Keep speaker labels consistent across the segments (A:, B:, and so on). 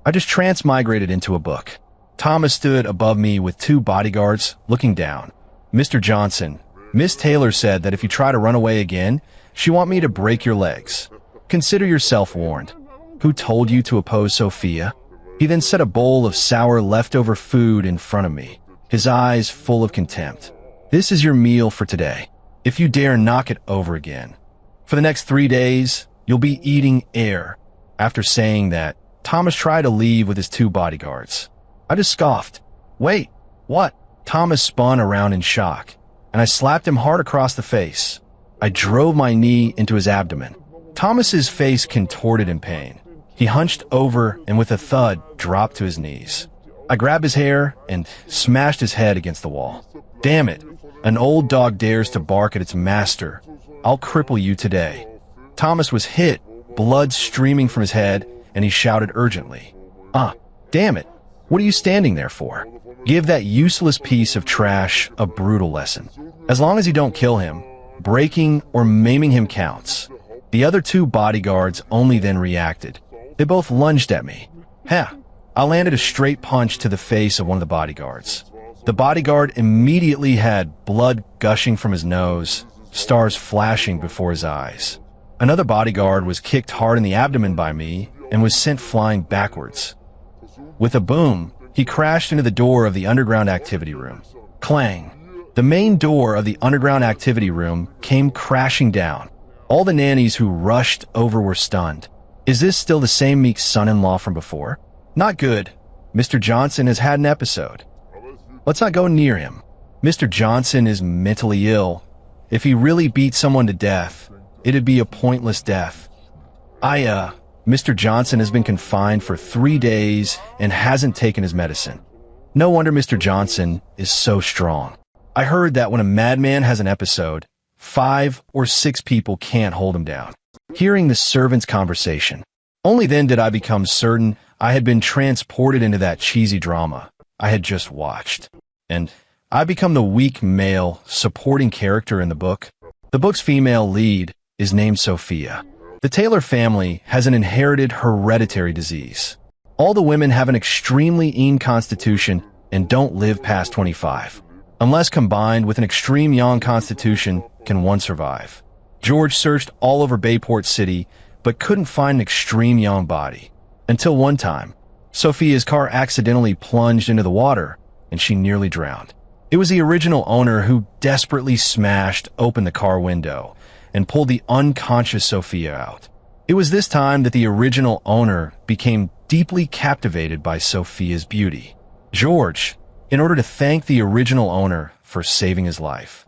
A: I just transmigrated into a book. Thomas stood above me with two bodyguards, looking down. Mr. Johnson, Miss Taylor said that if you try to run away again, she want me to break your legs. Consider yourself warned. Who told you to oppose Sophia? He then set a bowl of sour leftover food in front of me, his eyes full of contempt. This is your meal for today. If you dare knock it over again. For the next 3 days, you'll be eating air. After saying that, Thomas tried to leave with his two bodyguards. I just scoffed. Wait, what? Thomas spun around in shock, and I slapped him hard across the face. I drove my knee into his abdomen. Thomas's face contorted in pain. He hunched over and with a thud dropped to his knees. I grabbed his hair and smashed his head against the wall. Damn it, an old dog dares to bark at its master. I'll cripple you today. Thomas was hit, blood streaming from his head, and he shouted urgently. Damn it, what are you standing there for? Give that useless piece of trash a brutal lesson. As long as you don't kill him, breaking or maiming him counts. The other two bodyguards only then reacted. They both lunged at me. I landed a straight punch to the face of one of the bodyguards. The bodyguard immediately had blood gushing from his nose, stars flashing before his eyes. Another bodyguard was kicked hard in the abdomen by me and was sent flying backwards. With a boom, he crashed into the door of the underground activity room. Clang! The main door of the underground activity room came crashing down. All the nannies who rushed over were stunned. Is this still the same meek son-in-law from before? Not good. Mr. Johnson has had an episode. Let's not go near him. Mr. Johnson is mentally ill. If he really beat someone to death, it'd be a pointless death. Mr. Johnson has been confined for 3 days and hasn't taken his medicine. No wonder Mr. Johnson is so strong. I heard that when a madman has an episode, 5 or 6 people can't hold him down. Hearing the servant's conversation, only then did I become certain I had been transported into that cheesy drama I had just watched. And I become the weak male supporting character in the book. The book's female lead is named Sophia. The Taylor family has an inherited hereditary disease. All the women have an extremely lean constitution and don't live past 25. Unless combined with an extreme young constitution, can one survive. George searched all over Bayport City, but couldn't find an extreme young body. Until one time, Sophia's car accidentally plunged into the water, and she nearly drowned. It was the original owner who desperately smashed open the car window and pulled the unconscious Sophia out. It was this time that the original owner became deeply captivated by Sophia's beauty. George, in order to thank the original owner for saving his life,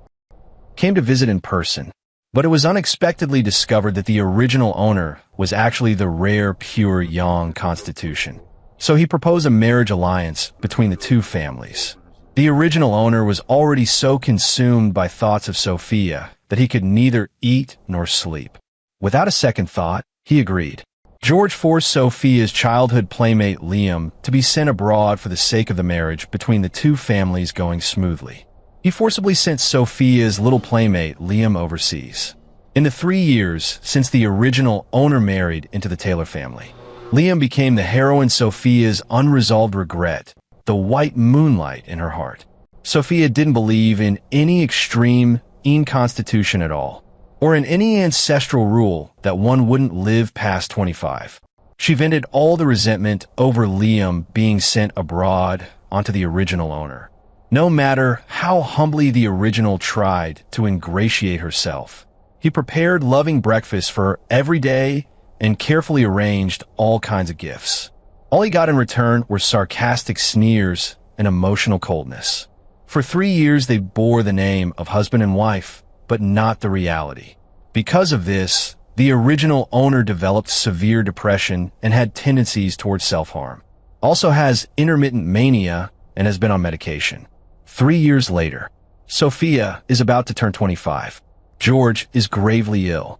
A: came to visit in person, but it was unexpectedly discovered that the original owner was actually the rare, pure Yang Constitution. So he proposed a marriage alliance between the two families. The original owner was already so consumed by thoughts of Sophia that he could neither eat nor sleep. Without a second thought, he agreed. George forced Sophia's childhood playmate Liam to be sent abroad for the sake of the marriage between the two families going smoothly. He forcibly sent Sophia's little playmate Liam overseas. In the 3 years since the original owner married into the Taylor family, Liam became the heroine Sophia's unresolved regret, the white moonlight in her heart. Sophia didn't believe in any extreme constitution at all, or in any ancestral rule that one wouldn't live past 25. She vented all the resentment over Liam being sent abroad onto the original owner. No matter how humbly the original tried to ingratiate herself, he prepared loving breakfast for her every day and carefully arranged all kinds of gifts. All he got in return were sarcastic sneers and emotional coldness. For 3 years they bore the name of husband and wife, but not the reality. Because of this, the original owner developed severe depression and had tendencies towards self-harm. Also has intermittent mania and has been on medication. 3 years later, Sophia is about to turn 25. George is gravely ill.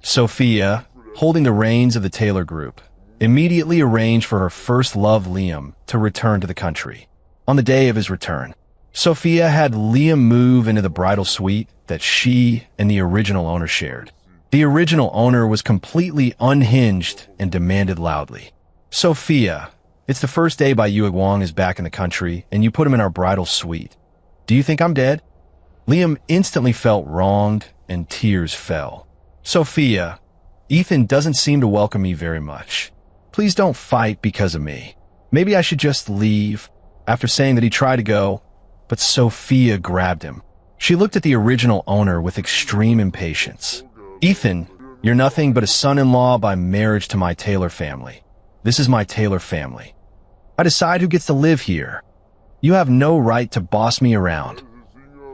A: Sophia, holding the reins of the Taylor Group, immediately arranged for her first love, Liam, to return to the country. On the day of his return, Sophia had Liam move into the bridal suite that she and the original owner shared. The original owner was completely unhinged and demanded loudly, Sophia, it's the first day Bai Wang is back in the country, and you put him in our bridal suite. Do you think I'm dead? Liam instantly felt wronged, and tears fell. Sophia, Ethan doesn't seem to welcome me very much. Please don't fight because of me. Maybe I should just leave, after saying that he tried to go, but Sophia grabbed him. She looked at the original owner with extreme impatience. Ethan, you're nothing but a son-in-law by marriage to my Taylor family. This is my Taylor family. I decide who gets to live here. You have no right to boss me around.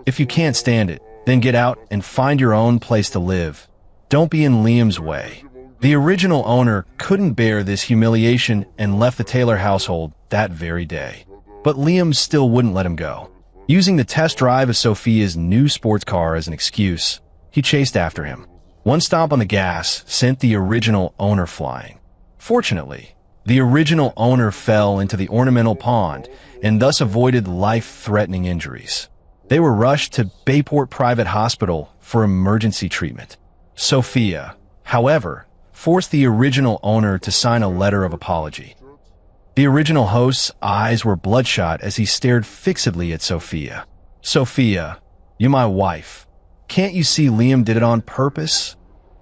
A: If you can't stand it, then get out and find your own place to live. Don't be in Liam's way. The original owner couldn't bear this humiliation and left the Taylor household that very day. But Liam still wouldn't let him go. Using the test drive of Sophia's new sports car as an excuse, he chased after him. One stomp on the gas sent the original owner flying. Fortunately, the original owner fell into the ornamental pond and thus avoided life-threatening injuries. They were rushed to Bayport Private Hospital for emergency treatment. Sophia, however, forced the original owner to sign a letter of apology. The original host's eyes were bloodshot as he stared fixedly at Sophia. Sophia, you're my wife. Can't you see Liam did it on purpose?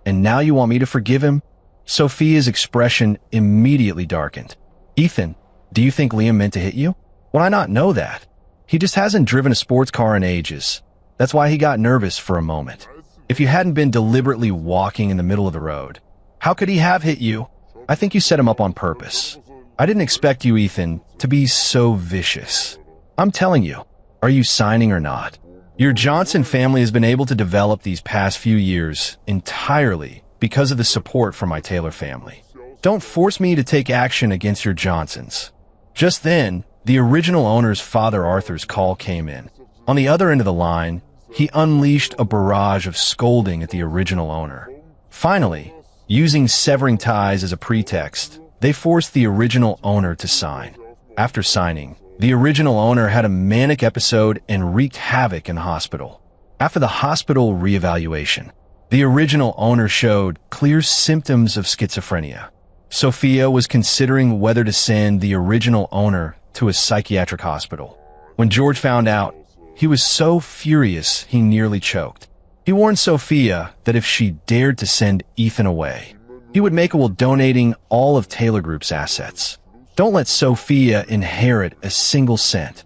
A: And now you want me to forgive him? Sophia's expression immediately darkened. Ethan, do you think Liam meant to hit you? Would I not know that? He just hasn't driven a sports car in ages. That's why he got nervous for a moment. If you hadn't been deliberately walking in the middle of the road, how could he have hit you? I think you set him up on purpose. I didn't expect you, Ethan, to be so vicious. I'm telling you, are you signing or not? Your Johnson family has been able to develop these past few years entirely because of the support from my Taylor family. Don't force me to take action against your Johnsons. Just then, the original owner's father Arthur's call came in. On the other end of the line, he unleashed a barrage of scolding at the original owner. Finally, using severing ties as a pretext, they forced the original owner to sign. After signing, the original owner had a manic episode and wreaked havoc in the hospital. After the hospital reevaluation, the original owner showed clear symptoms of schizophrenia. Sophia was considering whether to send the original owner to a psychiatric hospital. When George found out, he was so furious he nearly choked. He warned Sophia that if she dared to send Ethan away, he would make a will donating all of Taylor Group's assets. Don't let Sophia inherit a single cent.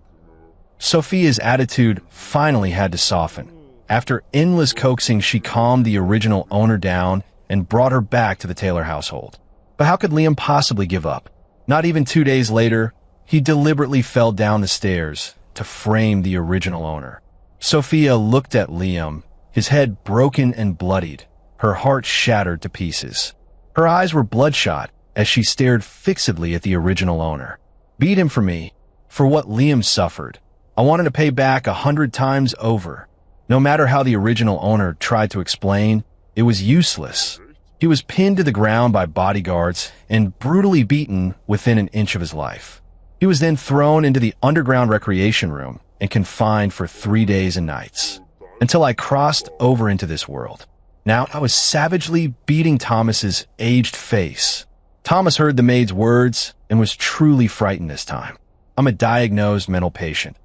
A: Sophia's attitude finally had to soften. After endless coaxing, she calmed the original owner down and brought her back to the Taylor household. But how could Liam possibly give up? Not even 2 days later, he deliberately fell down the stairs to frame the original owner. Sophia looked at Liam, his head broken and bloodied, her heart shattered to pieces. Her eyes were bloodshot as she stared fixedly at the original owner. Beat him for me, for what Liam suffered. I wanted to pay back 100 times over. No matter how the original owner tried to explain, it was useless. He was pinned to the ground by bodyguards and brutally beaten within an inch of his life. He was then thrown into the underground recreation room and confined for 3 days and nights, until I crossed over into this world. Now I was savagely beating Thomas's aged face. Thomas heard the maid's words and was truly frightened this time. I'm a diagnosed mental patient.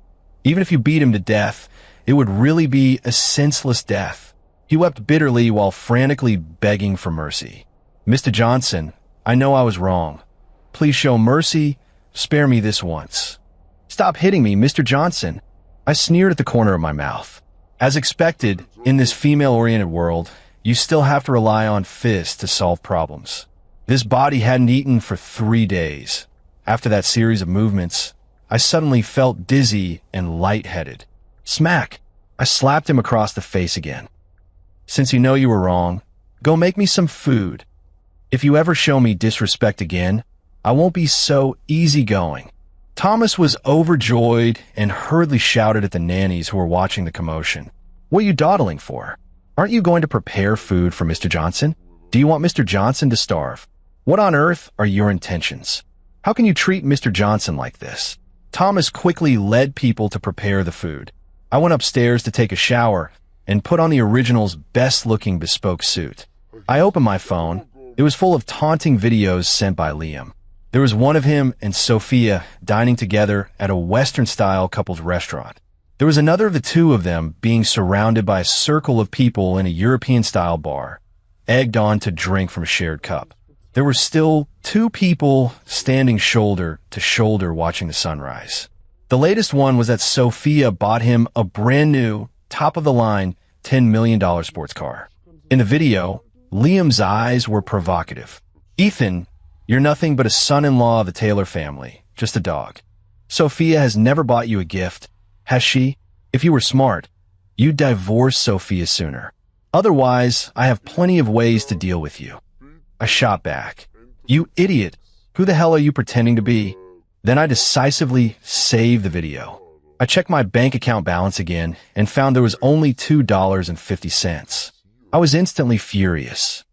A: Even if you beat him to death, it would really be a senseless death. He wept bitterly while frantically begging for mercy. Mr. Johnson, I know I was wrong. Please show mercy. Spare me this once. Stop hitting me, Mr. Johnson. I sneered at the corner of my mouth. As expected, in this female-oriented world, you still have to rely on fists to solve problems. This body hadn't eaten for 3 days. After that series of movements, I suddenly felt dizzy and lightheaded. Smack! I slapped him across the face again. Since you know you were wrong, go make me some food. If you ever show me disrespect again, I won't be so easygoing. Thomas was overjoyed and hurriedly shouted at the nannies who were watching the commotion. What are you dawdling for? Aren't you going to prepare food for Mr. Johnson? Do you want Mr. Johnson to starve? What on earth are your intentions? How can you treat Mr. Johnson like this? Thomas quickly led people to prepare the food. I went upstairs to take a shower and put on the original's best-looking bespoke suit. I opened my phone. It was full of taunting videos sent by Liam. There was one of him and Sophia dining together at a Western-style couples restaurant. There was another of the two of them being surrounded by a circle of people in a European-style bar, egged on to drink from a shared cup. There were still two people standing shoulder to shoulder watching the sunrise. The latest one was that Sophia bought him a brand new, top-of-the-line, $10 million sports car. In the video, Liam's eyes were provocative. "Ethan, you're nothing but a son-in-law of the Taylor family, just a dog. Sophia has never bought you a gift, has she? If you were smart, you'd divorce Sophia sooner. Otherwise, I have plenty of ways to deal with you." I shot back. "You idiot, who the hell are you pretending to be?" Then I decisively saved the video. I checked my bank account balance again and found there was only $2.50. I was instantly furious.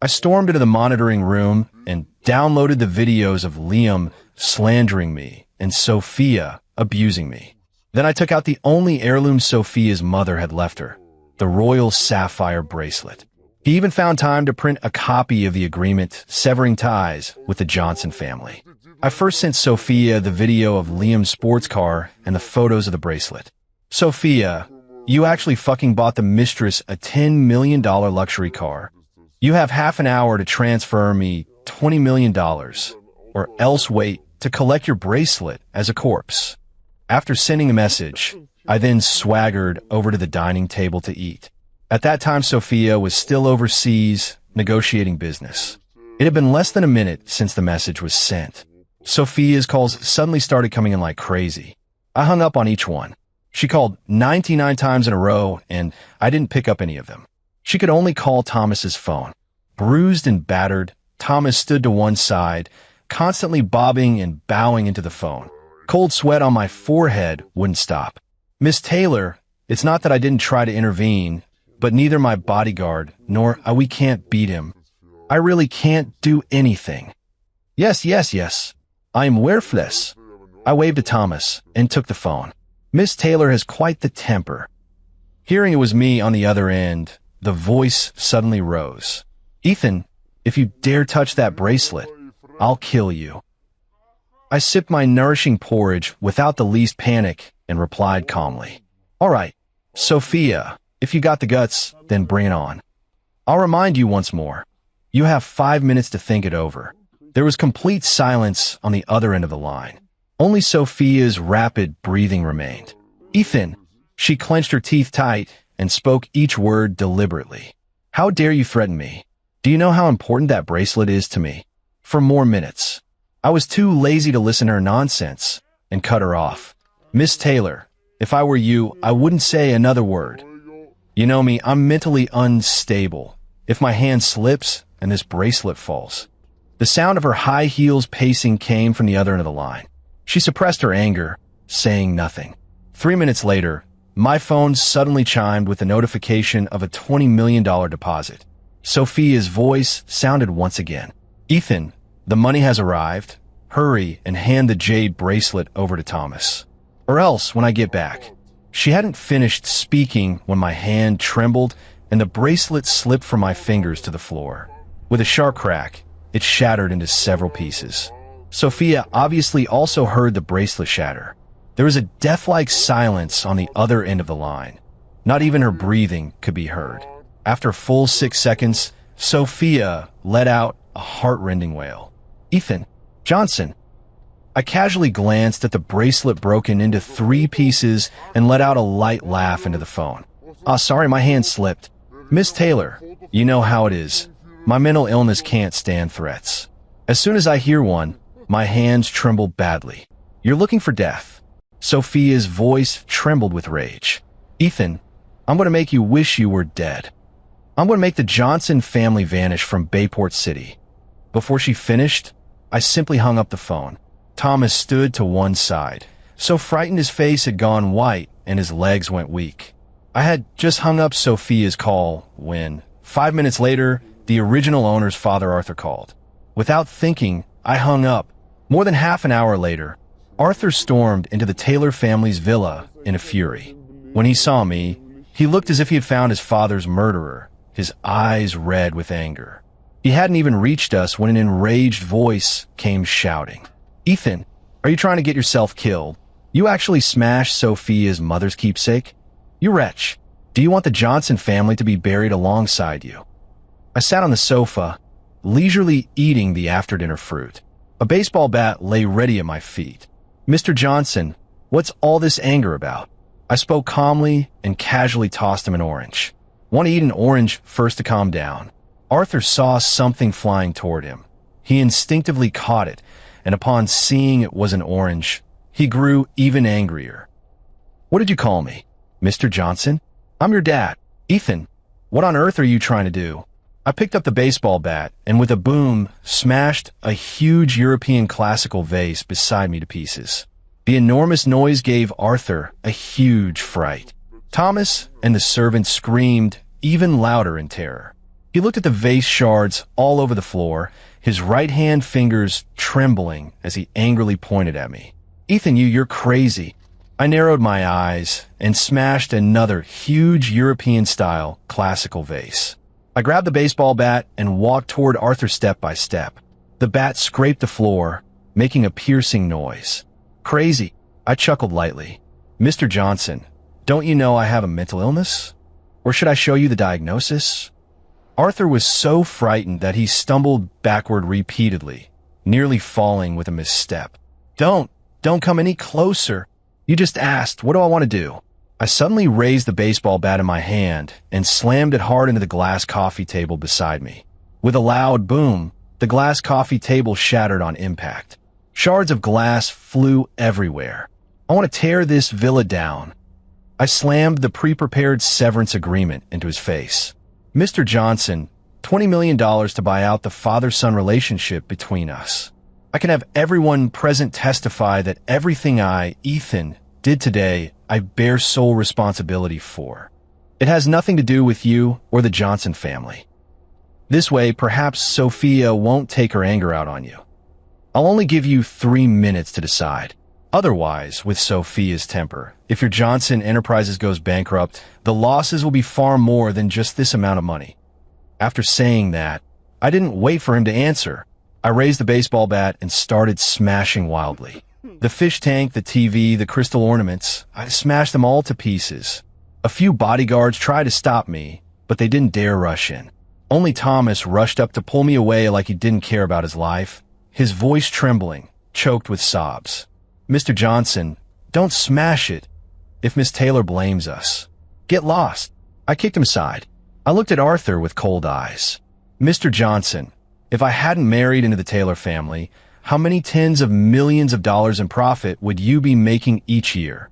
A: I stormed into the monitoring room and downloaded the videos of Liam slandering me and Sophia abusing me. Then I took out the only heirloom Sophia's mother had left her, the royal sapphire bracelet. He even found time to print a copy of the agreement severing ties with the Johnson family. I first sent Sophia the video of Liam's sports car and the photos of the bracelet. "Sophia, you actually fucking bought the mistress a $10 million luxury car. You have half an hour to transfer me $20 million, or else wait to collect your bracelet as a corpse." After sending the message, I then swaggered over to the dining table to eat. At that time, Sophia was still overseas negotiating business. It had been less than a minute since the message was sent. Sophia's calls suddenly started coming in like crazy. I hung up on each one. She called 99 times in a row, and I didn't pick up any of them. She could only call Thomas's phone. Bruised and battered, Thomas stood to one side, constantly bobbing and bowing into the phone. Cold sweat on my forehead wouldn't stop. "Miss Taylor, it's not that I didn't try to intervene, but neither my bodyguard nor we can't beat him. I really can't do anything." Yes. I'm worthless." I waved to Thomas and took the phone. "Miss Taylor has quite the temper." Hearing it was me on the other end, the voice suddenly rose. "Ethan, if you dare touch that bracelet, I'll kill you." I sipped my nourishing porridge without the least panic and replied calmly, "All right, Sophia, if you got the guts, then bring it on. I'll remind you once more. You have 5 minutes to think it over." There was complete silence on the other end of the line. Only Sophia's rapid breathing remained. "Ethan," she clenched her teeth tight and spoke each word deliberately. "How dare you threaten me? Do you know how important that bracelet is to me?" For more minutes. I was too lazy to listen to her nonsense and cut her off. "Miss Taylor, if I were you, I wouldn't say another word. You know me, I'm mentally unstable. If my hand slips and this bracelet falls." The sound of her high heels pacing came from the other end of the line. She suppressed her anger, saying nothing. 3 minutes later, my phone suddenly chimed with a notification of a $20 million deposit. Sophia's voice sounded once again. "Ethan, the money has arrived. Hurry and hand the jade bracelet over to Thomas. Or else, when I get back." She hadn't finished speaking when my hand trembled and the bracelet slipped from my fingers to the floor. With a sharp crack, it shattered into several pieces. Sophia obviously also heard the bracelet shatter. There was a death-like silence on the other end of the line. Not even her breathing could be heard. After a full 6 seconds, Sophia let out a heart-rending wail. "Ethan, Johnson." I casually glanced at the bracelet broken into 3 pieces and let out a light laugh into the phone. Sorry, my hand slipped. "Miss Taylor, you know how it is. My mental illness can't stand threats. As soon as I hear one, my hands tremble badly. You're looking for death." Sophia's voice trembled with rage. "Ethan, I'm going to make you wish you were dead. I'm going to make the Johnson family vanish from Bayport City." Before she finished, I simply hung up the phone. Thomas stood to one side, so frightened his face had gone white and his legs went weak. I had just hung up Sophia's call when, 5 minutes later, the original owner's father, Arthur, called. Without thinking, I hung up. More than half an hour later, Arthur stormed into the Taylor family's villa in a fury. When he saw me, he looked as if he had found his father's murderer, his eyes red with anger. He hadn't even reached us when an enraged voice came shouting. "Ethan, are you trying to get yourself killed? You actually smashed Sophia's mother's keepsake? You wretch. Do you want the Johnson family to be buried alongside you?" I sat on the sofa, leisurely eating the after-dinner fruit. A baseball bat lay ready at my feet. "Mr. Johnson, what's all this anger about?" I spoke calmly and casually tossed him an orange. "Want to eat an orange first to calm down." Arthur saw something flying toward him. He instinctively caught it, and upon seeing it was an orange, he grew even angrier. "What did you call me? Mr. Johnson? I'm your dad. Ethan, what on earth are you trying to do?" I picked up the baseball bat and with a boom, smashed a huge European classical vase beside me to pieces. The enormous noise gave Arthur a huge fright. Thomas and the servant screamed even louder in terror. He looked at the vase shards all over the floor, his right hand fingers trembling as he angrily pointed at me. "Ethan, you're crazy." I narrowed my eyes and smashed another huge European-style classical vase. I grabbed the baseball bat and walked toward Arthur step by step. The bat scraped the floor, making a piercing noise. "Crazy," I chuckled lightly. "Mr. Johnson, don't you know I have a mental illness? Or should I show you the diagnosis?" Arthur was so frightened that he stumbled backward repeatedly, nearly falling with a misstep. Don't come any closer. You just asked, what do I want to do?" I suddenly raised the baseball bat in my hand and slammed it hard into the glass coffee table beside me. With a loud boom, the glass coffee table shattered on impact. Shards of glass flew everywhere. "I want to tear this villa down." I slammed the pre-prepared severance agreement into his face. "Mr. Johnson, $20 million to buy out the father-son relationship between us. I can have everyone present testify that everything I, Ethan, did today, I bear sole responsibility for. It has nothing to do with you or the Johnson family. This way, perhaps Sophia won't take her anger out on you. I'll only give you 3 minutes to decide. Otherwise, with Sophia's temper, if your Johnson Enterprises goes bankrupt, the losses will be far more than just this amount of money." After saying that, I didn't wait for him to answer. I raised the baseball bat and started smashing wildly. The fish tank, the TV, the crystal ornaments, I smashed them all to pieces. A few bodyguards tried to stop me, but they didn't dare rush in. Only Thomas rushed up to pull me away like he didn't care about his life, his voice trembling, choked with sobs. "Mr. Johnson, don't smash it. If Miss Taylor blames us, get lost." I kicked him aside. I looked at Arthur with cold eyes. "Mr. Johnson, if I hadn't married into the Taylor family, how many tens of millions of dollars in profit would you be making each year?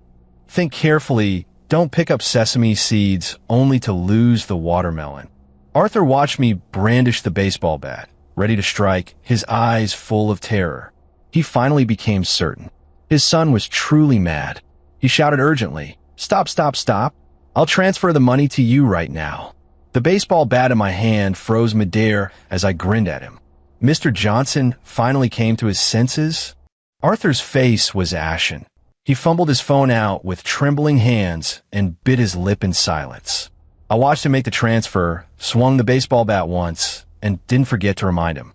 A: Think carefully. Don't pick up sesame seeds only to lose the watermelon." Arthur watched me brandish the baseball bat, ready to strike, his eyes full of terror. He finally became certain. His son was truly mad. He shouted urgently, "Stop, stop, stop. I'll transfer the money to you right now." The baseball bat in my hand froze midair as I grinned at him. Mr. Johnson finally came to his senses. Arthur's face was ashen. He fumbled his phone out with trembling hands and bit his lip in silence. I watched him make the transfer, swung the baseball bat once, and didn't forget to remind him.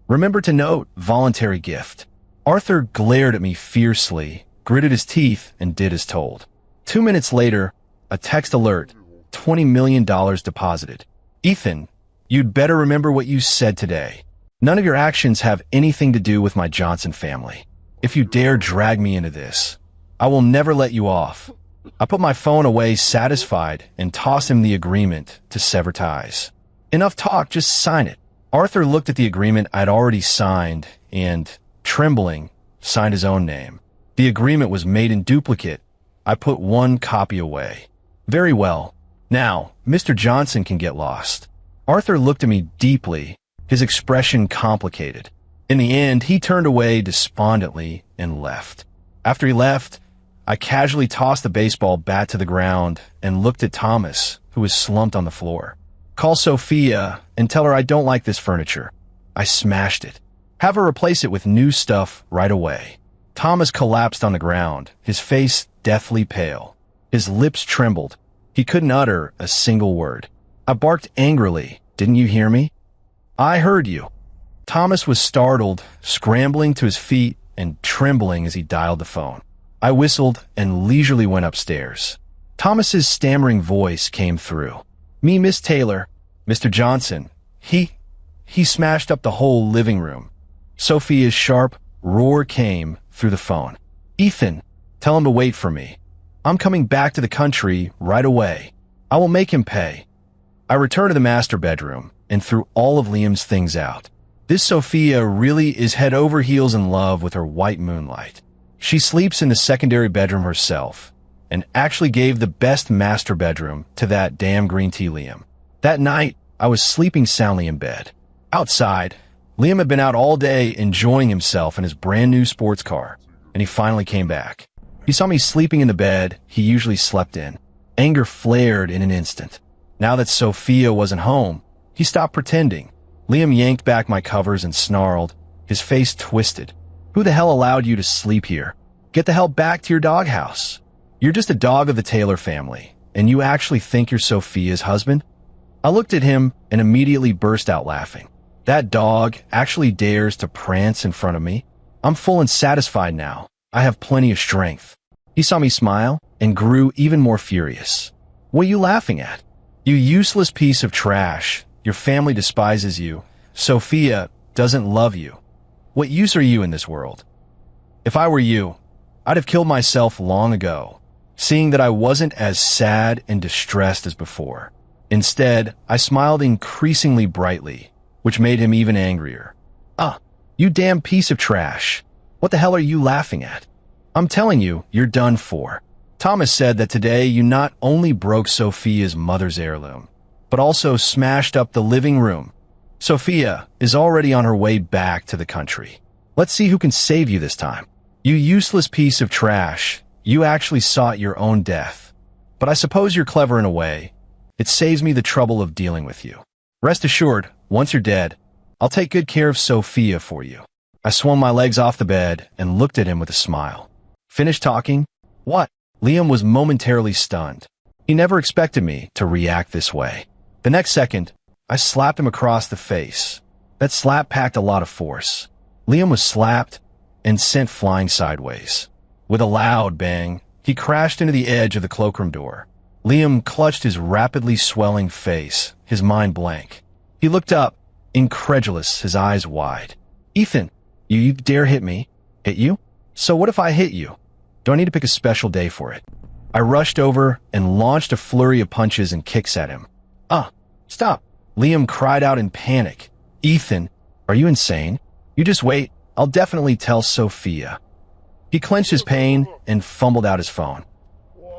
A: "Remember to note, voluntary gift." Arthur glared at me fiercely, gritted his teeth, and did as told. 2 minutes later, a text alert, $20 million deposited. "Ethan, you'd better remember what you said today. None of your actions have anything to do with my Johnson family. If you dare drag me into this, I will never let you off." I put my phone away satisfied and tossed him the agreement to sever ties. "Enough talk, just sign it." Arthur looked at the agreement I'd already signed and, trembling, signed his own name. The agreement was made in duplicate. I put 1 copy away. "Very well. Now, Mr. Johnson can get lost." Arthur looked at me deeply, his expression complicated. In the end, he turned away despondently and left. After he left, I casually tossed the baseball bat to the ground and looked at Thomas, who was slumped on the floor. "Call Sophia and tell her I don't like this furniture. I smashed it. Have her replace it with new stuff right away." Thomas collapsed on the ground, his face deathly pale. His lips trembled. He couldn't utter a single word. I barked angrily. "Didn't you hear me? I heard you. Thomas was startled, scrambling to his feet and trembling as he dialed the phone. I whistled and leisurely went upstairs. Thomas's stammering voice came through. Me, Miss Taylor. Mr. Johnson. He smashed up the whole living room. Sophia's sharp roar came through the phone. Ethan, tell him to wait for me. I'm coming back to the country right away. I will make him pay. I returned to the master bedroom and threw all of Liam's things out. This Sophia really is head over heels in love with her white moonlight. She sleeps in the secondary bedroom herself and actually gave the best master bedroom to that damn green tea Liam. That night, I was sleeping soundly in bed. Outside, Liam had been out all day enjoying himself in his brand new sports car, and he finally came back. He saw me sleeping in the bed he usually slept in. Anger flared in an instant. Now that Sophia wasn't home, he stopped pretending. Liam yanked back my covers and snarled, his face twisted. Who the hell allowed you to sleep here? Get the hell back to your doghouse. You're just a dog of the Taylor family, and you actually think you're Sophia's husband? I looked at him and immediately burst out laughing. That dog actually dares to prance in front of me? I'm full and satisfied now. I have plenty of strength. He saw me smile and grew even more furious. What are you laughing at? You useless piece of trash. Your family despises you. Sophia doesn't love you. What use are you in this world? If I were you, I'd have killed myself long ago, seeing that I wasn't as sad and distressed as before. Instead, I smiled increasingly brightly, which made him even angrier. You damn piece of trash. What the hell are you laughing at? I'm telling you, you're done for. Thomas said that today you not only broke Sophia's mother's heirloom, but also smashed up the living room. Sophia is already on her way back to the country. Let's see who can save you this time. You useless piece of trash. You actually sought your own death. But I suppose you're clever in a way. It saves me the trouble of dealing with you. Rest assured, once you're dead, I'll take good care of Sophia for you. I swung my legs off the bed and looked at him with a smile. Finished talking? What? Liam was momentarily stunned. He never expected me to react this way. The next second, I slapped him across the face. That slap packed a lot of force. Liam was slapped and sent flying sideways. With a loud bang, he crashed into the edge of the cloakroom door. Liam clutched his rapidly swelling face, his mind blank. He looked up, incredulous, his eyes wide. Ethan, you dare hit me? Hit you? So what if I hit you? Do I need to pick a special day for it? I rushed over and launched a flurry of punches and kicks at him. Stop! Liam cried out in panic. Ethan, are you insane? You just wait. I'll definitely tell Sophia. He clenched his pain and fumbled out his phone.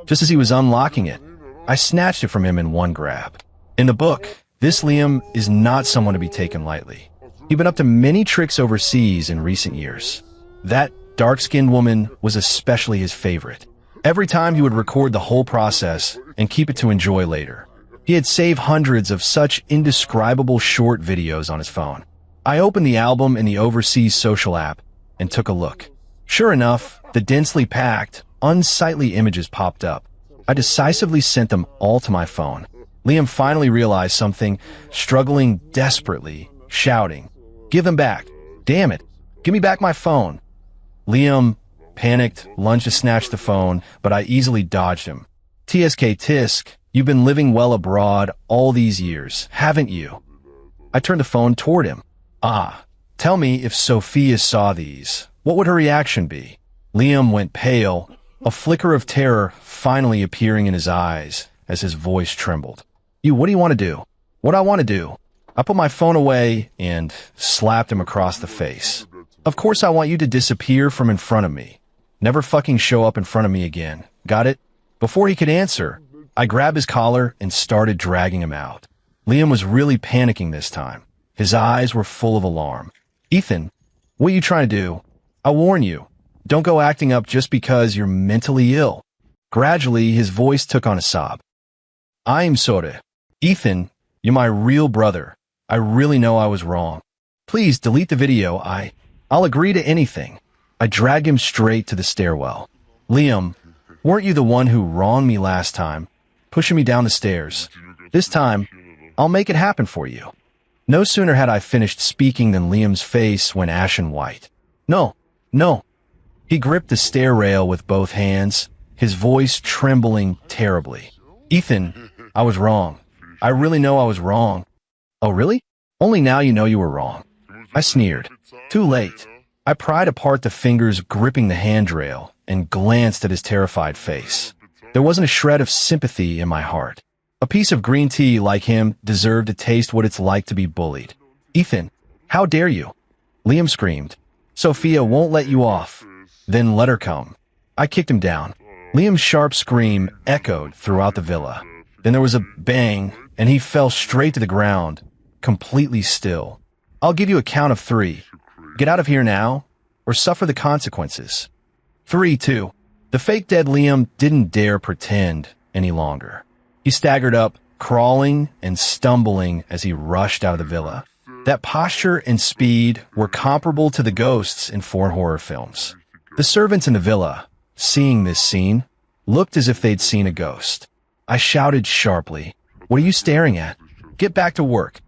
A: Just as he was unlocking it, I snatched it from him in one grab. In the book, this Liam is not someone to be taken lightly. He'd been up to many tricks overseas in recent years. That dark-skinned woman was especially his favorite. Every time he would record the whole process and keep it to enjoy later. He had saved hundreds of such indescribable short videos on his phone. I opened the album in the overseas social app and took a look. Sure enough, the densely packed, unsightly images popped up. I decisively sent them all to my phone. Liam finally realized something, struggling desperately, shouting, "Give them back! Damn it! Give me back my phone!" Liam, panicked, lunged to snatch the phone, but I easily dodged him. "TSK Tisk, you've been living well abroad all these years, haven't you?" I turned the phone toward him. Tell me if Sophia saw these. What would her reaction be? Liam went pale, a flicker of terror finally appearing in his eyes as his voice trembled. What do you want to do?" "What I want to do?" I put my phone away and slapped him across the face. "Of course I want you to disappear from in front of me. Never fucking show up in front of me again. Got it?" Before he could answer, I grabbed his collar and started dragging him out. Liam was really panicking this time. His eyes were full of alarm. "Ethan, what are you trying to do? I warn you, don't go acting up just because you're mentally ill." Gradually, his voice took on a sob. "I'm sorry. Ethan, you're my real brother. I really know I was wrong. Please delete the video. I'll agree to anything." I dragged him straight to the stairwell. "Liam, weren't you the one who wronged me last time, pushing me down the stairs? This time, I'll make it happen for you." No sooner had I finished speaking than Liam's face went ashen white. No, no. He gripped the stair rail with both hands, his voice trembling terribly. Ethan, I was wrong. I really know I was wrong. Oh, really? Only now you know you were wrong. I sneered. Too late. I pried apart the fingers gripping the handrail and glanced at his terrified face. There wasn't a shred of sympathy in my heart. A piece of green tea like him deserved to taste what it's like to be bullied. Ethan, how dare you? Liam screamed. Sophia won't let you off. Then let her come. I kicked him down. Liam's sharp scream echoed throughout the villa. Then there was a bang, and he fell straight to the ground, completely still. I'll give you a count of 3. Get out of here now, or suffer the consequences. 3, 2. The fake dead Liam didn't dare pretend any longer. He staggered up, crawling and stumbling as he rushed out of the villa. That posture and speed were comparable to the ghosts in foreign horror films. The servants in the villa, seeing this scene, looked as if they'd seen a ghost. I shouted sharply, "What are you staring at? Get back to work."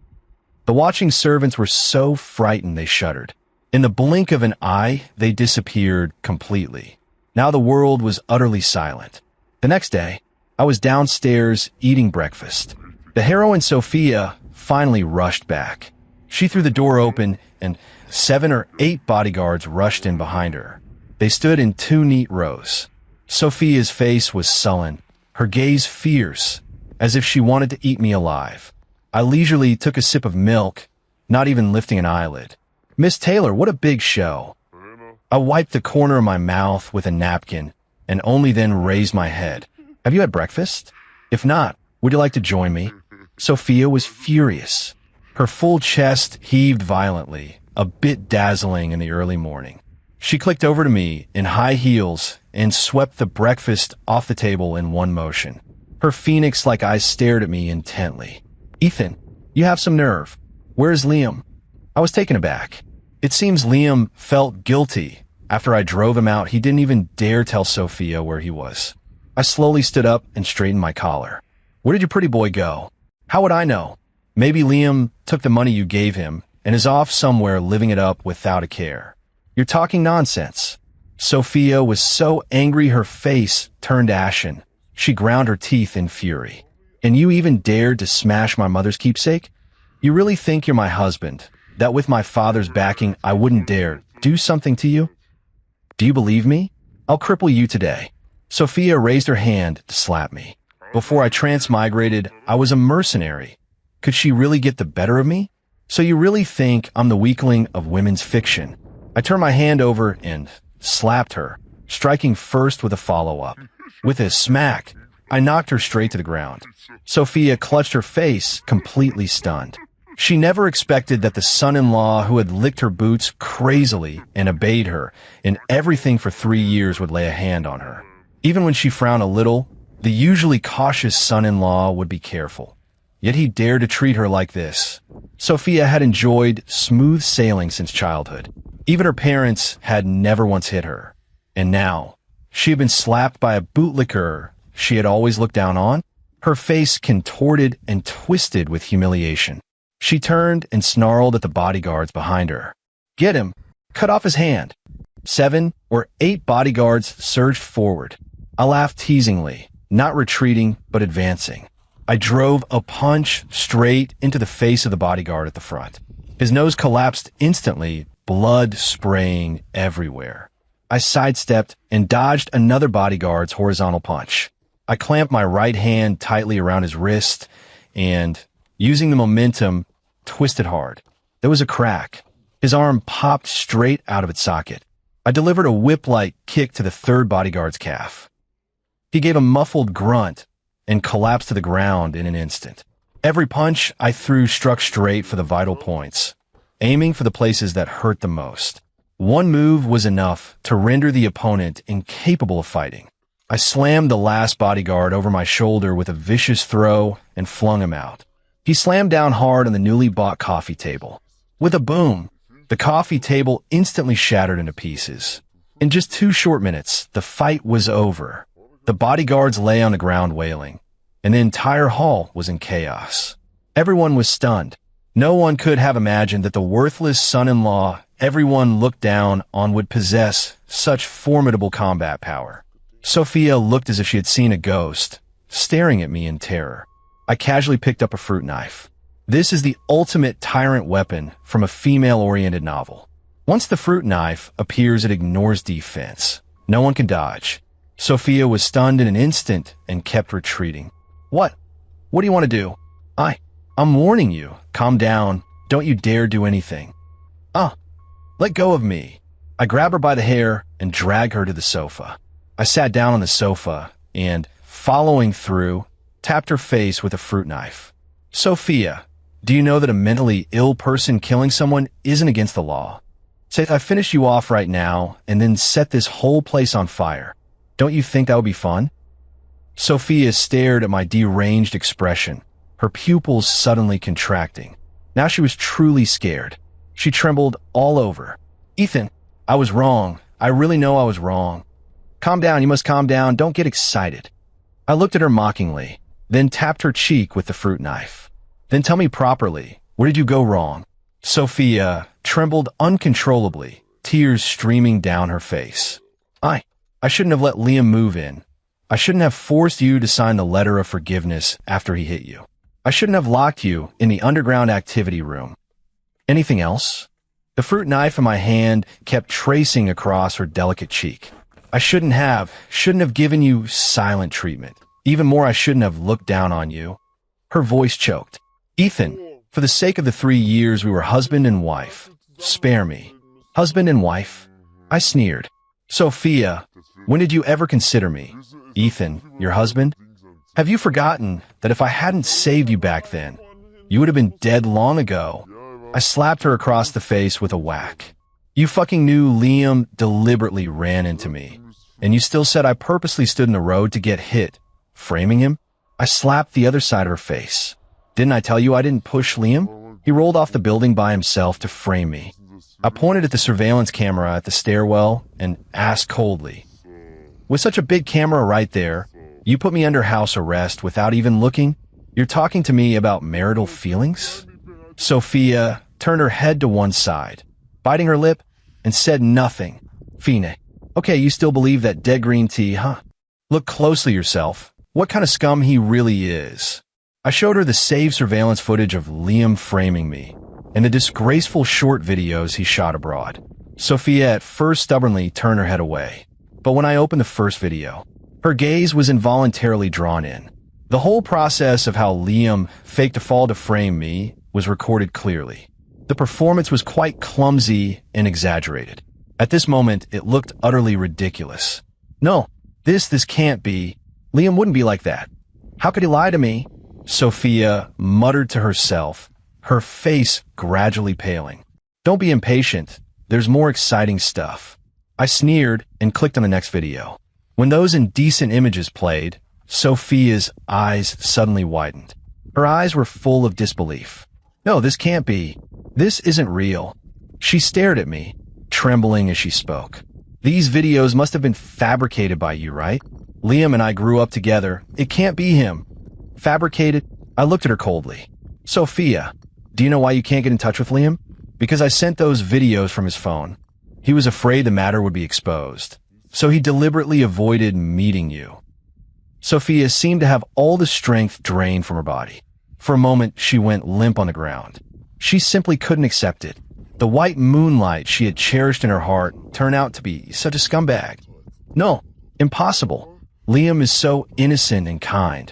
A: The watching servants were so frightened they shuddered. In the blink of an eye, they disappeared completely. Now the world was utterly silent. The next day, I was downstairs eating breakfast. The heroine Sophia finally rushed back. She threw the door open, and 7 or 8 bodyguards rushed in behind her. They stood in 2 neat rows. Sophia's face was sullen, her gaze fierce, as if she wanted to eat me alive. I leisurely took a sip of milk, not even lifting an eyelid. "Miss Taylor, what a big show." I wiped the corner of my mouth with a napkin and only then raised my head. "Have you had breakfast? If not, would you like to join me?" Sophia was furious. Her full chest heaved violently, a bit dazzling in the early morning. She clicked over to me in high heels and swept the breakfast off the table in one motion. Her phoenix-like eyes stared at me intently. "Ethan, you have some nerve. Where's Liam?" I was taken aback. It seems Liam felt guilty. After I drove him out, he didn't even dare tell Sophia where he was. I slowly stood up and straightened my collar. "Where did your pretty boy go?" "How would I know? Maybe Liam took the money you gave him and is off somewhere living it up without a care." "You're talking nonsense." Sophia was so angry her face turned ashen. She ground her teeth in fury. "And you even dared to smash my mother's keepsake? You really think you're my husband, that with my father's backing I wouldn't dare do something to you? Do you believe me? I'll cripple you today." Sophia raised her hand to slap me. Before I transmigrated, I was a mercenary. Could she really get the better of me? "So you really think I'm the weakling of women's fiction?" I turned my hand over and slapped her, striking first with a follow-up. With a smack, I knocked her straight to the ground. Sophia clutched her face, completely stunned. She never expected that the son-in-law who had licked her boots crazily and obeyed her in everything for 3 years would lay a hand on her. Even when she frowned a little, the usually cautious son-in-law would be careful. Yet he dared to treat her like this. Sophia had enjoyed smooth sailing since childhood. Even her parents had never once hit her. And now, she had been slapped by a bootlicker she had always looked down on, her face contorted and twisted with humiliation. She turned and snarled at the bodyguards behind her. "Get him! Cut off his hand!" 7 or 8 bodyguards surged forward. I laughed teasingly, not retreating but advancing. I drove a punch straight into the face of the bodyguard at the front. His nose collapsed instantly, blood spraying everywhere. I sidestepped and dodged another bodyguard's horizontal punch. I clamped my right hand tightly around his wrist and, using the momentum, twisted hard. There was a crack. His arm popped straight out of its socket. I delivered a whip-like kick to the third bodyguard's calf. He gave a muffled grunt and collapsed to the ground in an instant. Every punch I threw struck straight for the vital points, aiming for the places that hurt the most. One move was enough to render the opponent incapable of fighting. I slammed the last bodyguard over my shoulder with a vicious throw and flung him out. He slammed down hard on the newly bought coffee table. With a boom, the coffee table instantly shattered into pieces. In just 2 short minutes, the fight was over. The bodyguards lay on the ground wailing, and the entire hall was in chaos. Everyone was stunned. No one could have imagined that the worthless son-in-law everyone looked down on would possess such formidable combat power. Sophia looked as if she had seen a ghost, staring at me in terror. I casually picked up a fruit knife. This is the ultimate tyrant weapon from a female-oriented novel. Once the fruit knife appears, it ignores defense. No one can dodge. Sophia was stunned in an instant and kept retreating. What? What do you want to do? I'm warning you. Calm down. Don't you dare do anything. Let go of me. I grab her by the hair and drag her to the sofa. I sat down on the sofa and, following through, tapped her face with a fruit knife. Sophia, do you know that a mentally ill person killing someone isn't against the law? Say, I finish you off right now and then set this whole place on fire. Don't you think that would be fun? Sophia stared at my deranged expression, her pupils suddenly contracting. Now she was truly scared. She trembled all over. Ethan, I was wrong. I really know I was wrong. Calm down, you must calm down. Don't get excited. I looked at her mockingly, then tapped her cheek with the fruit knife. Then tell me properly, where did you go wrong? Sophia trembled uncontrollably, tears streaming down her face. I shouldn't have let Liam move in. I shouldn't have forced you to sign the letter of forgiveness after he hit you. I shouldn't have locked you in the underground activity room. Anything else? The fruit knife in my hand kept tracing across her delicate cheek. I shouldn't have given you silent treatment. Even more, I shouldn't have looked down on you. Her voice choked. Ethan, for the sake of the 3 years we were husband and wife, spare me. Husband and wife? I sneered. Sophia, when did you ever consider me? Ethan, your husband? Have you forgotten that if I hadn't saved you back then, you would have been dead long ago? I slapped her across the face with a whack. You fucking knew Liam deliberately ran into me, and you still said I purposely stood in the road to get hit, framing him? I slapped the other side of her face. Didn't I tell you I didn't push Liam? He rolled off the building by himself to frame me. I pointed at the surveillance camera at the stairwell and asked coldly, with such a big camera right there, you put me under house arrest without even looking? You're talking to me about marital feelings? Sophia turned her head to one side, biting her lip, and said nothing. Fine. Okay, you still believe that dead green tea, huh? Look closely yourself. What kind of scum he really is. I showed her the saved surveillance footage of Liam framing me, and the disgraceful short videos he shot abroad. Sophia at first stubbornly turned her head away, but when I opened the first video, her gaze was involuntarily drawn in. The whole process of how Liam faked a fall to frame me was recorded clearly. The performance was quite clumsy and exaggerated. At this moment, it looked utterly ridiculous. No, this can't be. Liam wouldn't be like that. How could he lie to me? Sophia muttered to herself, her face gradually paling. Don't be impatient. There's more exciting stuff. I sneered and clicked on the next video. When those indecent images played, Sophia's eyes suddenly widened. Her eyes were full of disbelief. No, this can't be. This isn't real. She stared at me, trembling as she spoke. These videos must have been fabricated by you, right? Liam and I grew up together. It can't be him. Fabricated? I looked at her coldly. Sophia, do you know why you can't get in touch with Liam? Because I sent those videos from his phone. He was afraid the matter would be exposed, so he deliberately avoided meeting you. Sophia seemed to have all the strength drained from her body. For a moment, she went limp on the ground. She simply couldn't accept it. The white moonlight she had cherished in her heart turned out to be such a scumbag. No, impossible. Liam is so innocent and kind.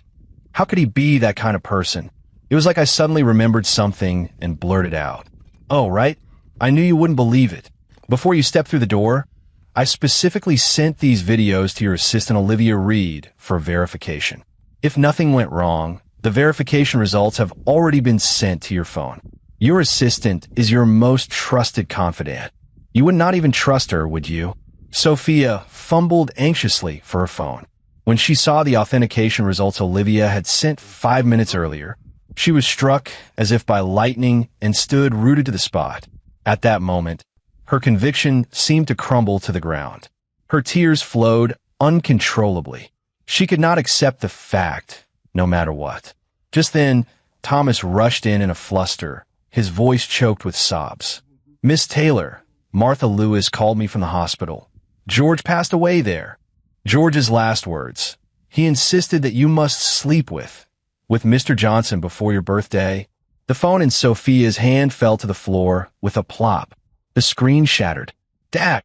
A: How could he be that kind of person? It was like I suddenly remembered something and blurted out. Oh, right? I knew you wouldn't believe it. Before you stepped through the door, I specifically sent these videos to your assistant Olivia Reed for verification. If nothing went wrong, the verification results have already been sent to your phone. Your assistant is your most trusted confidant. You would not even trust her, would you? Sophia fumbled anxiously for her phone. When she saw the authentication results Olivia had sent 5 minutes earlier, she was struck as if by lightning and stood rooted to the spot. At that moment, her conviction seemed to crumble to the ground. Her tears flowed uncontrollably. She could not accept the fact, no matter what. Just then, Thomas rushed in a fluster, his voice choked with sobs. "Miss Taylor, Martha Lewis called me from the hospital. George passed away there." George's last words. "He insisted that you must sleep with Mr. Johnson before your birthday." The phone in Sophia's hand fell to the floor with a plop. The screen shattered. "Dad!"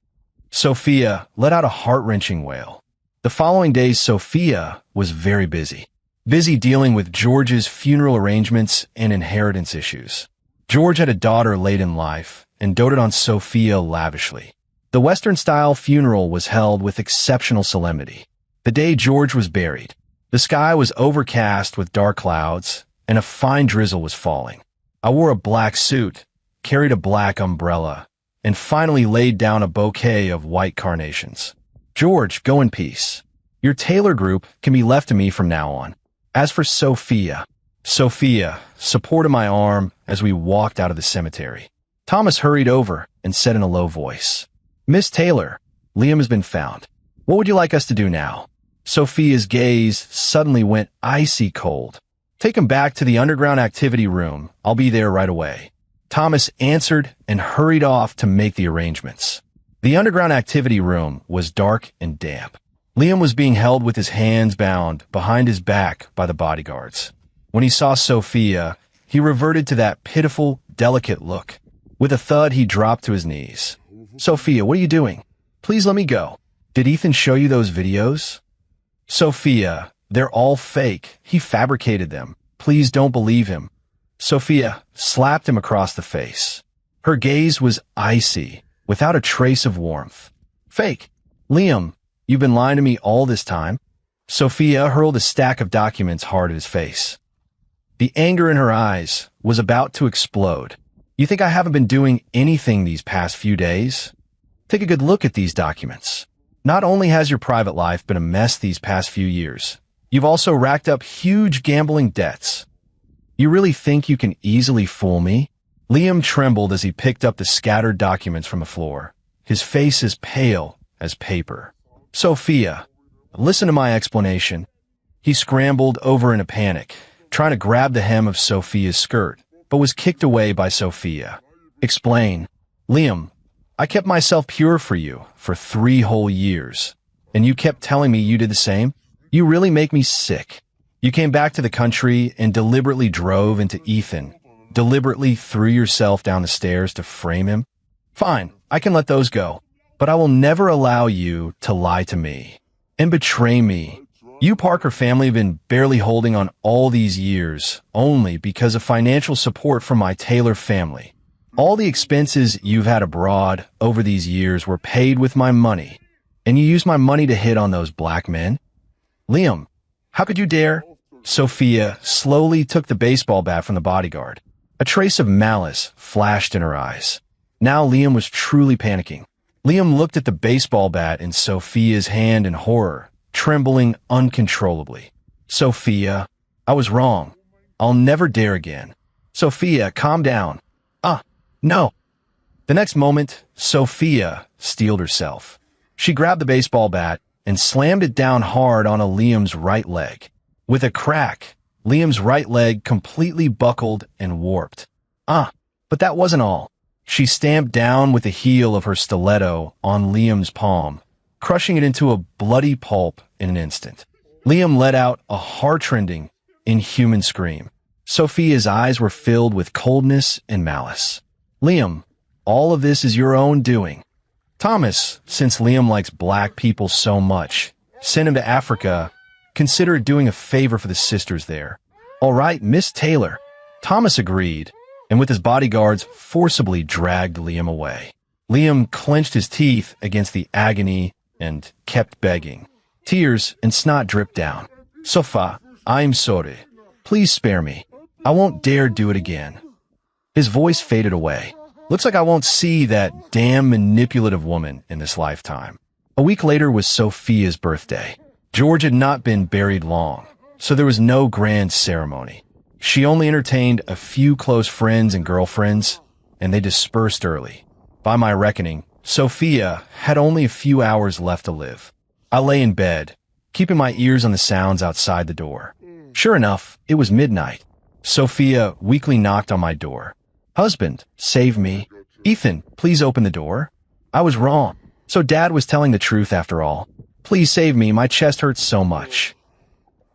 A: Sophia let out a heart-wrenching wail. The following days, Sophia was very busy. Busy dealing with George's funeral arrangements and inheritance issues. George had a daughter late in life and doted on Sophia lavishly. The Western-style funeral was held with exceptional solemnity. The day George was buried, the sky was overcast with dark clouds, and a fine drizzle was falling. I wore a black suit, carried a black umbrella, and finally laid down a bouquet of white carnations. "George, go in peace. Your Taylor group can be left to me from now on." As for Sophia supported my arm as we walked out of the cemetery. Thomas hurried over and said in a low voice, "Miss Taylor, Liam has been found. What would you like us to do now?" Sophia's gaze suddenly went icy cold. "Take him back to the underground activity room. I'll be there right away." Thomas answered and hurried off to make the arrangements. The underground activity room was dark and damp. Liam was being held with his hands bound behind his back by the bodyguards. When he saw Sophia, he reverted to that pitiful, delicate look. With a thud, he dropped to his knees. "Sophia, what are you doing? Please let me go. Did Ethan show you those videos?" "Sophia, they're all fake. He fabricated them. Please don't believe him." Sophia slapped him across the face. Her gaze was icy, without a trace of warmth. "Fake. Liam, you've been lying to me all this time." Sophia hurled a stack of documents hard at his face. The anger in her eyes was about to explode. "You think I haven't been doing anything these past few days? Take a good look at these documents. Not only has your private life been a mess these past few years, you've also racked up huge gambling debts. You really think you can easily fool me?" Liam trembled as he picked up the scattered documents from the floor, his face as pale as paper. "Sophia, listen to my explanation." He scrambled over in a panic, trying to grab the hem of Sophia's skirt, but was kicked away by Sophia. "Explain." "Liam, I kept myself pure for you for 3 whole years, and you kept telling me you did the same? You really make me sick. You came back to the country and deliberately drove into Ethan, deliberately threw yourself down the stairs to frame him. Fine, I can let those go, but I will never allow you to lie to me and betray me. You Parker family have been barely holding on all these years only because of financial support from my Taylor family. All the expenses you've had abroad over these years were paid with my money, and you used my money to hit on those black men. Liam, how could you dare?" Sophia slowly took the baseball bat from the bodyguard. A trace of malice flashed in her eyes. Now Liam was truly panicking. Liam looked at the baseball bat in Sophia's hand in horror, trembling uncontrollably. "Sophia, I was wrong. I'll never dare again." "Sophia, calm down." No." The next moment, Sophia steeled herself. She grabbed the baseball bat and slammed it down hard on Liam's right leg. With a crack, Liam's right leg completely buckled and warped. But that wasn't all. She stamped down with the heel of her stiletto on Liam's palm, crushing it into a bloody pulp in an instant. Liam let out a heart-rending, inhuman scream. Sophia's eyes were filled with coldness and malice. "Liam, all of this is your own doing. Thomas, since Liam likes black people so much, sent him to Africa. Consider doing a favor for the sisters there." "All right, Miss Taylor." Thomas agreed, and with his bodyguards forcibly dragged Liam away. Liam clenched his teeth against the agony and kept begging. Tears and snot dripped down. "Sophia, I'm sorry. Please spare me. I won't dare do it again." His voice faded away. "Looks like I won't see that damn manipulative woman in this lifetime." A week later was Sophia's birthday. George had not been buried long, so there was no grand ceremony. She only entertained a few close friends and girlfriends, and they dispersed early. By my reckoning, Sophia had only a few hours left to live. I lay in bed, keeping my ears on the sounds outside the door. Sure enough, it was midnight. Sophia weakly knocked on my door. Husband, save me. Ethan, please open the door. I was wrong. So Dad was telling the truth after all. Please save me, my chest hurts so much.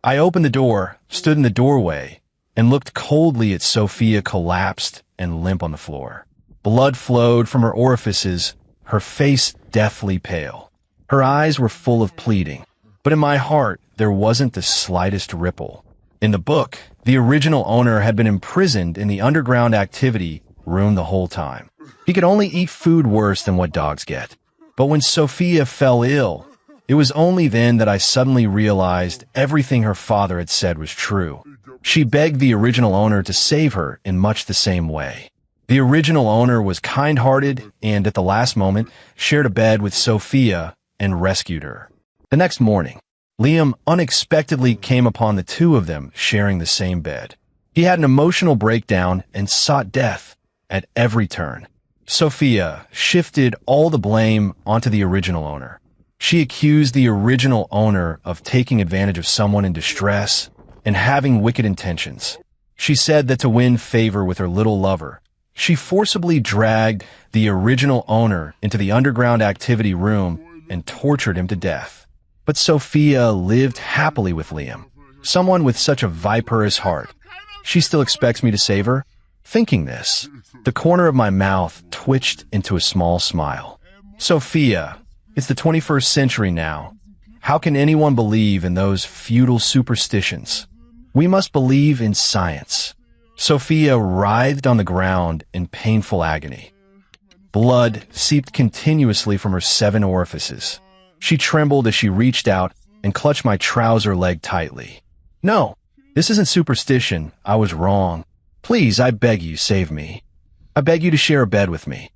A: I opened the door, stood in the doorway, and looked coldly at Sophia collapsed and limp on the floor. Blood flowed from her orifices, her face deathly pale. Her eyes were full of pleading, but in my heart there wasn't the slightest ripple. In the book, the original owner had been imprisoned in the underground activity room the whole time. He could only eat food worse than what dogs get. But when Sophia fell ill, it was only then that I suddenly realized everything her father had said was true. She begged the original owner to save her in much the same way. The original owner was kind-hearted and, at the last moment, shared a bed with Sophia and rescued her. The next morning, Liam unexpectedly came upon the two of them sharing the same bed. He had an emotional breakdown and sought death at every turn. Sophia shifted all the blame onto the original owner. She accused the original owner of taking advantage of someone in distress and having wicked intentions. She said that to win favor with her little lover, she forcibly dragged the original owner into the underground activity room and tortured him to death. But Sophia lived happily with Liam, someone with such a viperous heart. She still expects me to save her? Thinking this, the corner of my mouth twitched into a small smile. Sophia, it's the 21st century now. How can anyone believe in those feudal superstitions? We must believe in science. Sophia writhed on the ground in painful agony. Blood seeped continuously from her 7 orifices. She trembled as she reached out and clutched my trouser leg tightly. No, this isn't superstition. I was wrong. Please, I beg you, save me. I beg you to share a bed with me.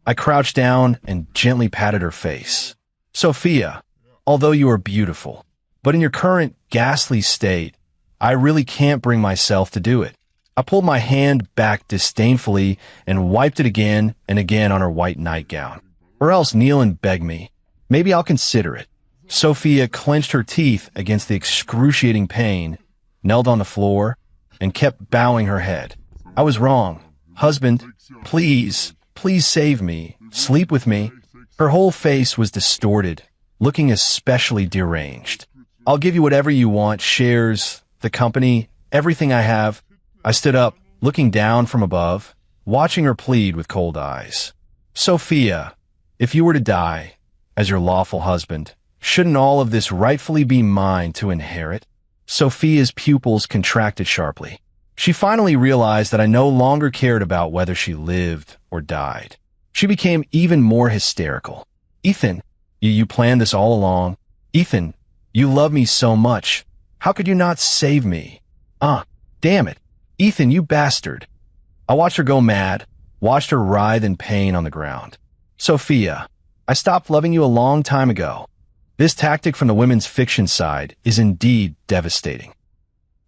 A: I crouched down and gently patted her face. Sophia, although you are beautiful, but in your current ghastly state, I really can't bring myself to do it. I pulled my hand back disdainfully and wiped it again and again on her white nightgown. Or else kneel and beg me. Maybe I'll consider it. Sophia clenched her teeth against the excruciating pain, knelt on the floor, and kept bowing her head. I was wrong. Husband, please, please save me. Sleep with me. Her whole face was distorted, looking especially deranged. I'll give you whatever you want, shares, the company, everything I have. I stood up, looking down from above, watching her plead with cold eyes. Sophia, if you were to die, as your lawful husband, shouldn't all of this rightfully be mine to inherit? Sophia's pupils contracted sharply. She finally realized that I no longer cared about whether she lived or died. She became even more hysterical. Ethan, you planned this all along. Ethan, you love me so much. How could you not save me? Damn it. Ethan, you bastard. I watched her go mad, watched her writhe in pain on the ground. Sophia, I stopped loving you a long time ago. This tactic from the women's fiction side is indeed devastating.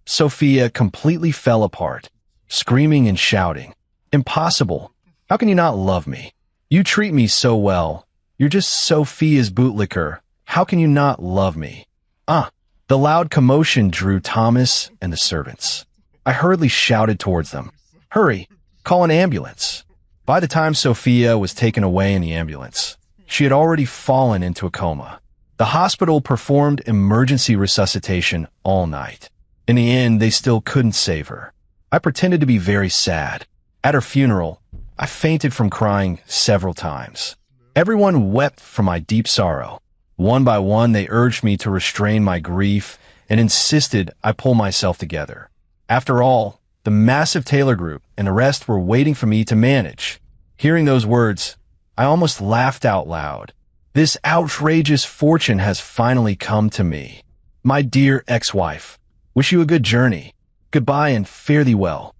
A: Sophia completely fell apart, screaming and shouting. Impossible. How can you not love me? You treat me so well. You're just Sophia's bootlicker. How can you not love me? The loud commotion drew Thomas and the servants. I hurriedly shouted towards them. Hurry, call an ambulance. By the time Sophia was taken away in the ambulance, she had already fallen into a coma. The hospital performed emergency resuscitation all night. In the end, they still couldn't save her. I pretended to be very sad. At her funeral, I fainted from crying several times. Everyone wept for my deep sorrow. One by one, they urged me to restrain my grief and insisted I pull myself together. After all, the massive Taylor group and the rest were waiting for me to manage. Hearing those words, I almost laughed out loud. This outrageous fortune has finally come to me. My dear ex-wife, wish you a good journey. Goodbye and fare thee well.